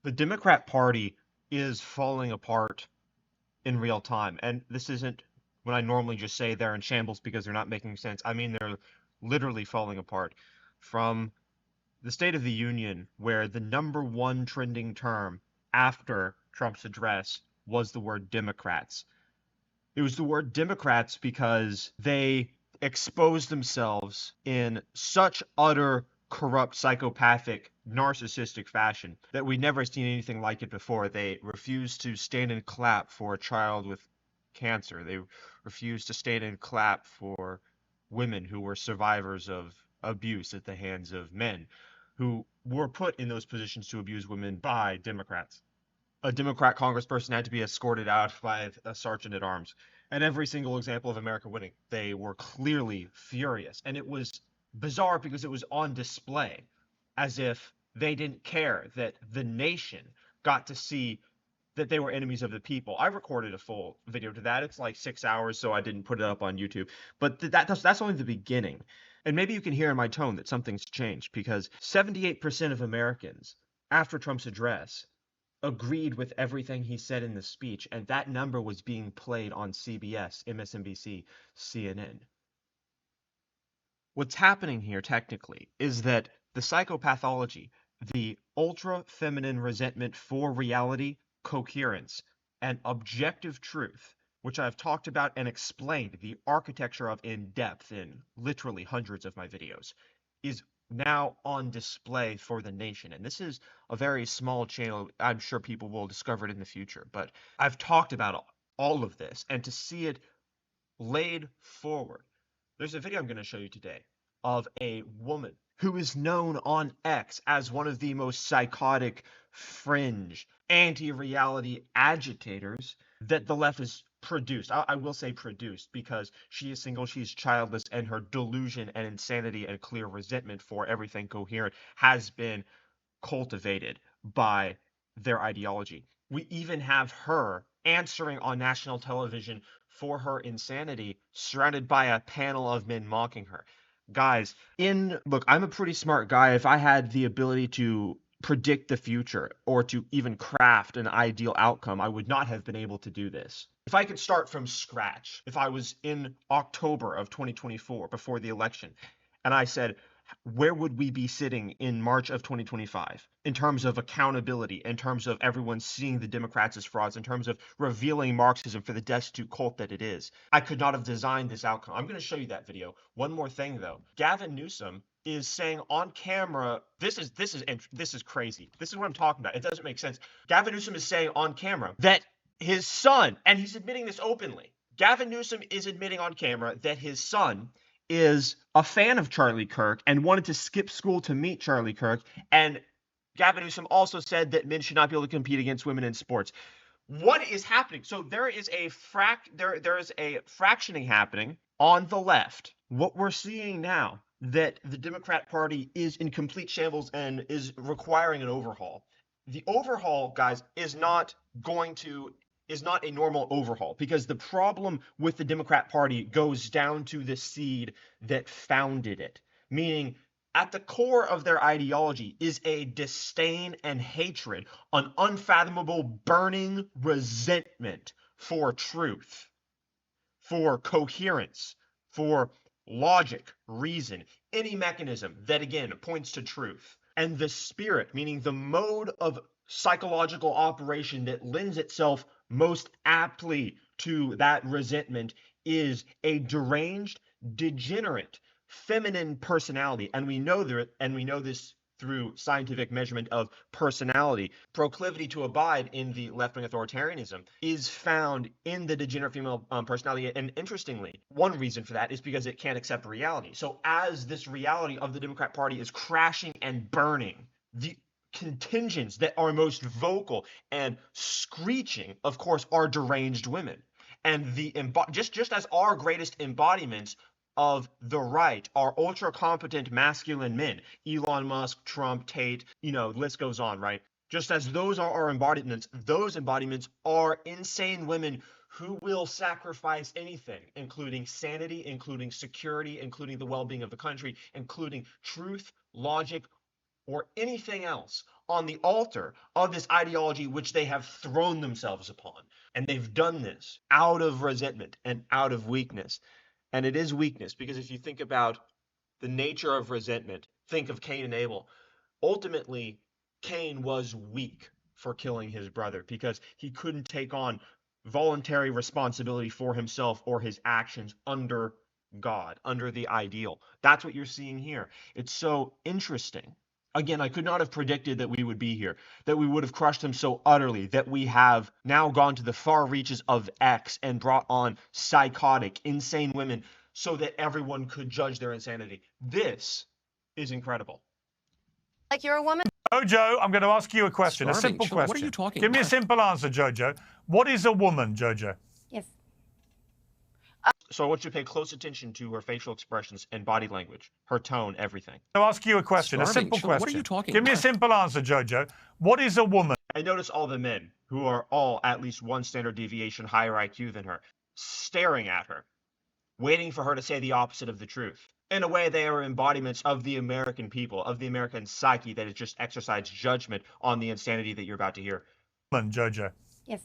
The Democrat Party is falling apart in real time. And this isn't when I normally just say they're in shambles because they're not making sense. I mean, they're literally falling apart. From the State of the Union, where the number one trending term after Trump's address was the word Democrats. It was the word Democrats because they exposed themselves in such utter corrupt, psychopathic, narcissistic fashion that we'd never seen anything like it before. They refused to stand and clap for a child with cancer. They refused to stand and clap for women who were survivors of abuse at the hands of men who were put in those positions to abuse women by Democrats. A Democrat congressperson had to be escorted out by a sergeant at arms. At every single example of America winning, they were clearly furious. And it was bizarre because it was on display, as if they didn't care that the nation got to see that they were enemies of the people. I recorded a full video to that. It's like 6 hours, so I didn't put it up on YouTube. But that's only the beginning. And maybe you can hear in my tone that something's changed because 78% of Americans, after Trump's address, agreed with everything he said in the speech, and that number was being played on CBS, MSNBC, CNN. What's happening here, technically, is that the psychopathology, the ultra feminine resentment for reality, coherence, and objective truth, which I've talked about and explained the architecture of in depth in literally hundreds of my videos, is now on display for the nation. And this is a very small channel. I'm sure people will discover it in the future. But I've talked about all of this, and to see it laid forward. There's a video I'm going to show you today of a woman who is known on X as one of the most psychotic, fringe, anti-reality agitators that the left has produced. I will say produced because she is single, she's childless, and her delusion and insanity and clear resentment for everything coherent has been cultivated by their ideology. We even have her answering on national television for her insanity, surrounded by a panel of men mocking her. Guys, look, I'm a pretty smart guy. If I had the ability to predict the future or to even craft an ideal outcome, I would not have been able to do this. If I could start from scratch, if I was in October of 2024 before the election, and I said, where would we be sitting in March of 2025 in terms of accountability, in terms of everyone seeing the Democrats as frauds, in terms of revealing Marxism for the destitute cult that it is? I could not have designed this outcome. I'm going to show you that video. One more thing though, Gavin Newsom is saying on camera, this is crazy. This is what I'm talking about. It doesn't make sense. Gavin Newsom is saying on camera that his son, and he's admitting this openly. Gavin Newsom is admitting on camera that his son is a fan of Charlie Kirk and wanted to skip school to meet Charlie Kirk. And Gavin Newsom also said that men should not be able to compete against women in sports. What is happening? So there is a fractioning happening on the left. What we're seeing now that the Democrat Party is in complete shambles and is requiring an overhaul. The overhaul, guys, is not a normal overhaul because the problem with the Democrat Party goes down to the seed that founded it, meaning at the core of their ideology is a disdain and hatred, an unfathomable burning resentment for truth, for coherence, for logic, reason, any mechanism that again points to truth. And the spirit, meaning the mode of psychological operation that lends itself most aptly to that resentment, is a deranged, degenerate, feminine personality. And we know this through scientific measurement of personality. Proclivity to abide in the left-wing authoritarianism is found in the degenerate female personality. And interestingly, one reason for that is because it can't accept reality. So as this reality of the Democrat Party is crashing and burning, the contingents that are most vocal and screeching, of course, are deranged women. And just as our greatest embodiments of the right are ultra competent masculine men, Elon Musk, Trump, Tate, the list goes on, right? Just as those are our embodiments, those embodiments are insane women who will sacrifice anything, including sanity, including security, including the well-being of the country, including truth, logic, or anything else on the altar of this ideology which they have thrown themselves upon. And they've done this out of resentment and out of weakness. And it is weakness because if you think about the nature of resentment, think of Cain and Abel. Ultimately, Cain was weak for killing his brother because he couldn't take on voluntary responsibility for himself or his actions under God, under the ideal. That's what you're seeing here. It's so interesting. Again, I could not have predicted that we would be here, that we would have crushed them so utterly, that we have now gone to the far reaches of X and brought on psychotic, insane women so that everyone could judge their insanity. This is incredible. Like you're a woman? Jojo, I'm going to ask you a question, Starving. a simple question. What are you talking Give me a about? simple answer, Jojo. What is a woman, Jojo? Yes. So I want you to pay close attention to her facial expressions and body language, her tone, everything. I'll ask you a question, a Starving. simple What are question. you talking Give me a about? simple answer, Jojo. What is a woman? I notice all the men who are all at least one standard deviation higher IQ than her, staring at her, waiting for her to say the opposite of the truth. In a way, they are embodiments of the American people, of the American psyche that has just exercised judgment on the insanity that you're about to hear. Woman, Jojo. Yes.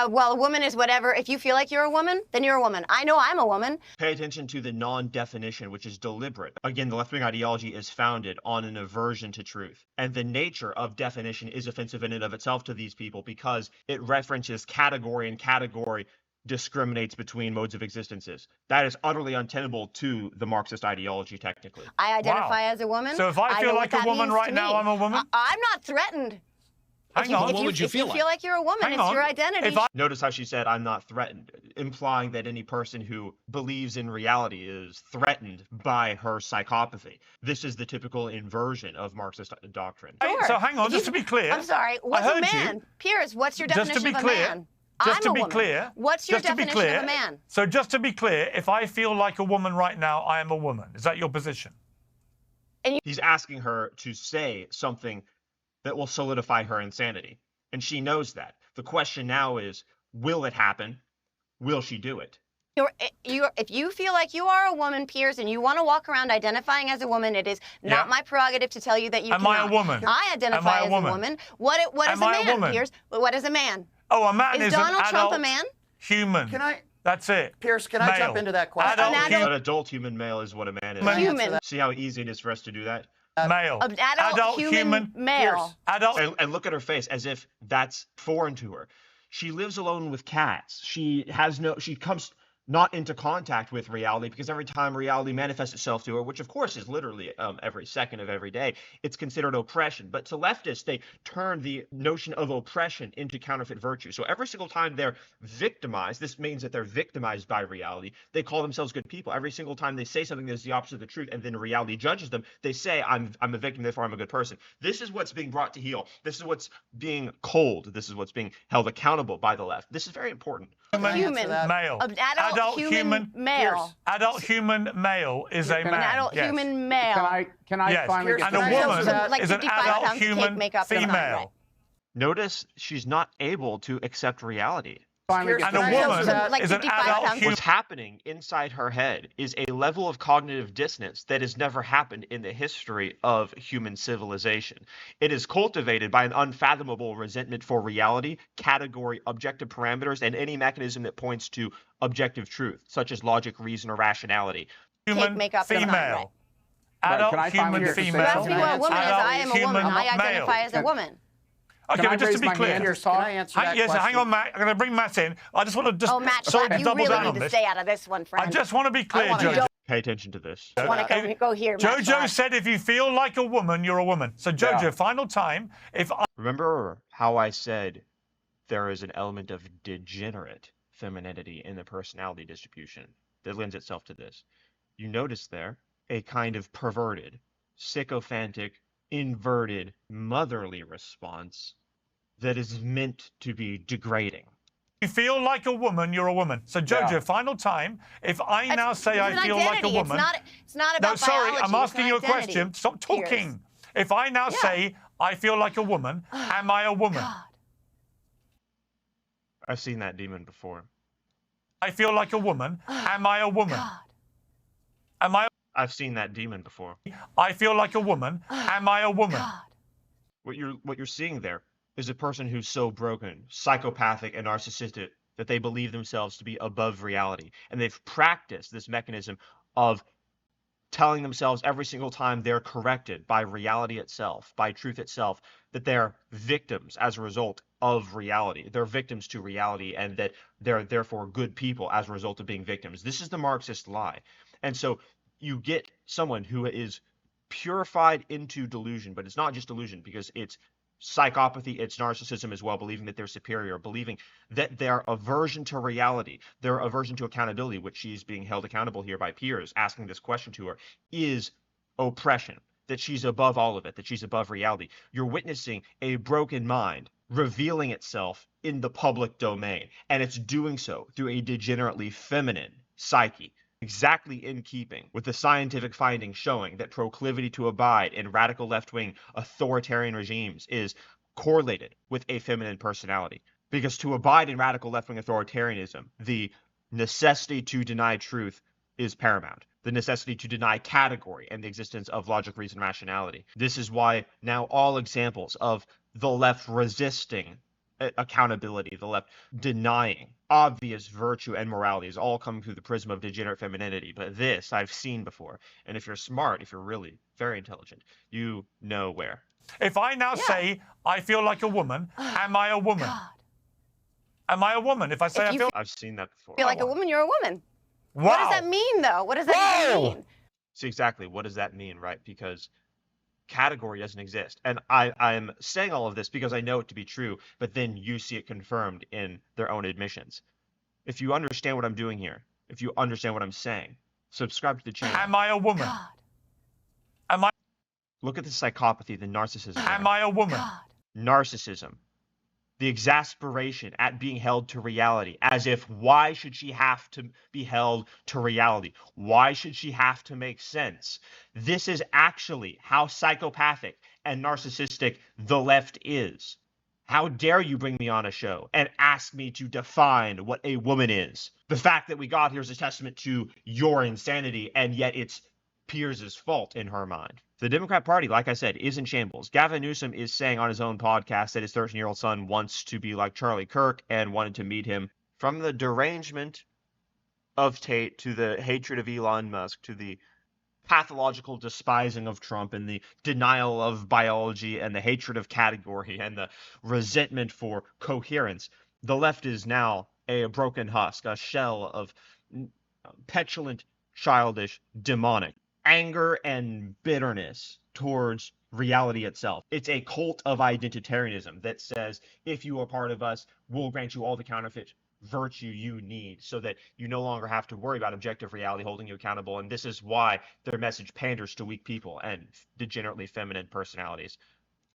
Well, a woman is whatever. If you feel like you're a woman, then you're a woman. I know I'm a woman. Pay attention to the non-definition, which is deliberate. Again, the left-wing ideology is founded on an aversion to truth. And the nature of definition is offensive in and of itself to these people because it references category, and category discriminates between modes of existences. That is utterly untenable to the Marxist ideology, technically. I identify as a woman. So if I feel know like what a that woman means right to now, me. I'm a woman? I'm not threatened. Hang on. What would you if feel you like? feel like you're a woman, Hang it's on. your identity. If I Notice how she said, I'm not threatened, implying that any person who believes in reality is threatened by her psychopathy. This is the typical inversion of Marxist doctrine. Sure. So hang on, If just you- to be clear. I'm sorry. What's a heard you. man? Piers, what's your Just to definition be of a clear, man? Just I'm to a be woman. clear. What's your just to be definition clear, of a man? So just to be clear, if I feel like a woman right now, I am a woman. Is that your position? He's asking her to say something that will solidify her insanity. And she knows that. The question now is, will it happen? Will she do it? If you feel like you are a woman, Piers, and you want to walk around identifying as a woman, it is not Yeah. my prerogative to tell you that you Am cannot. I a woman? I identify Am I a as woman? a woman. What is Am a I a man, woman? Piers? What is a man? Oh, a man Is is Donald an Trump adult a man? human. Can I, That's it. Pierce, can I jump Male. into that question? Adult An adult- An adult human male is what a man is. Man. Human. See how easy it is for us to do that? Male. An adult human male. Pierce. Adult. And look at her face as if that's foreign to her. She lives alone with cats. She comes not into contact with reality because every time reality manifests itself to her, which of course is literally every second of every day, it's considered oppression. But to leftists, they turn the notion of oppression into counterfeit virtue. So every single time they're victimized, this means that they're victimized by reality. They call themselves good people. Every single time they say something that is the opposite of the truth and then reality judges them, they say, I'm a victim, therefore I'm a good person. This is what's being brought to heel. This is what's being cold. This is what's being held accountable by the left. This is very important. Human. Male. An adult human male. Pierce. Adult human male is a Can I- man. An adult yes. human male. Can I Yes. finally Pierce, get And a Can I woman answer that? Like is an 55 adult pounds of cake human makeup and a female. hundred. Notice she's not able to accept reality. finally Pierce, get And a Can I to answer woman that? Like is an 55 adult pounds. human. What's happening inside her head is a level of cognitive dissonance that has never happened in the history of human civilization. It is cultivated by an unfathomable resentment for reality, category, objective parameters, and any mechanism that points to objective truth, such as logic, reason, or rationality. Human makeup and a hundred. female. Right, Adult can I finally human get to say You female. asked me Can what I a woman is. Adult I am a woman. human I identify male. as a woman. Okay, Can I but just to raise be my clear. hand? Pierce, can I answer that Yes, question? hang on, Matt. I'm going to bring Matt in. I just want to Oh, Matt, sorry Black, to you double really down need on to this. stay out of this one, friend. I just want to be clear, wanna Jojo. go- Pay attention to this. I want to go here, Matt. Jojo Black. said if you feel like a woman, you're a woman. So Jojo, Yeah. final time. If I Remember how I said there is an element of degenerate femininity in the personality distribution that lends itself to this? You notice there a kind of perverted, sycophantic, inverted, motherly response that is meant to be degrading. you feel like a woman, you're a woman. So Jojo, Yeah. final time. If I now say It's I an feel like a identity. woman. It's not No, about sorry, biology. I'm It's asking an you a identity. question. Stop Piers. talking. If I now Yeah. say I feel like a woman, am I a woman? God. I've seen that demon before. I feel like a woman, am I a woman? God. Am I? I've seen that demon before. I feel like a woman, am I a woman? God. What you're seeing there is a person who's so broken, psychopathic, and narcissistic that they believe themselves to be above reality, and they've practiced this mechanism of telling themselves every single time they're corrected by reality itself, by truth itself, that they're victims as a result of reality. They're victims to reality, and that they're therefore good people as a result of being victims. This is the Marxist lie. And so you get someone who is purified into delusion, but it's not just delusion because it's psychopathy, it's narcissism as well, believing that they're superior, believing that their aversion to reality, their aversion to accountability, which she's being held accountable here by peers asking this question to her, is oppression, that she's above all of it, that she's above reality. You're witnessing a broken mind revealing itself in the public domain, and it's doing so through a degenerately feminine psyche, exactly in keeping with the scientific findings showing that proclivity to abide in radical left-wing authoritarian regimes is correlated with a feminine personality. Because to abide in radical left-wing authoritarianism, the necessity to deny truth is paramount. The necessity to deny category and the existence of logic, reason, rationality. This is why now all examples of the left resisting accountability, the left denying obvious virtue and morality is all coming through the prism of degenerate femininity. But this I've seen before. And if you're smart, if you're really very intelligent, you know where. If I now say I feel like a woman, am I a woman? God. Am I a woman? If I say If I you feel I've seen that before. feel like a woman, you're a woman. wow. What does that mean, though? What does that even mean? See, exactly. What does that mean, right? Because category doesn't exist. And I'm saying all of this because I know it to be true, but then you see it confirmed in their own admissions. If you understand what I'm doing here, if you understand what I'm saying, subscribe to the channel. Am I a woman? God. Am I? Look at the psychopathy, the narcissism. Am there. I a woman? God. Narcissism. The exasperation at being held to reality, as if why should she have to be held to reality? Why should she have to make sense? This is actually how psychopathic and narcissistic the left is. How dare you bring me on a show and ask me to define what a woman is? The fact that we got here is a testament to your insanity, and yet it's Piers' fault in her mind. The Democrat Party, like I said, is in shambles. Gavin Newsom is saying on his own podcast that his 13-year-old son wants to be like Charlie Kirk and wanted to meet him. From the derangement of Tate to the hatred of Elon Musk to the pathological despising of Trump and the denial of biology and the hatred of category and the resentment for coherence, the left is now a broken husk, a shell of petulant, childish, demonic anger and bitterness towards reality itself. It's a cult of identitarianism that says, if you are part of us, we'll grant you all the counterfeit virtue you need so that you no longer have to worry about objective reality holding you accountable. And this is why their message panders to weak people and degenerately feminine personalities.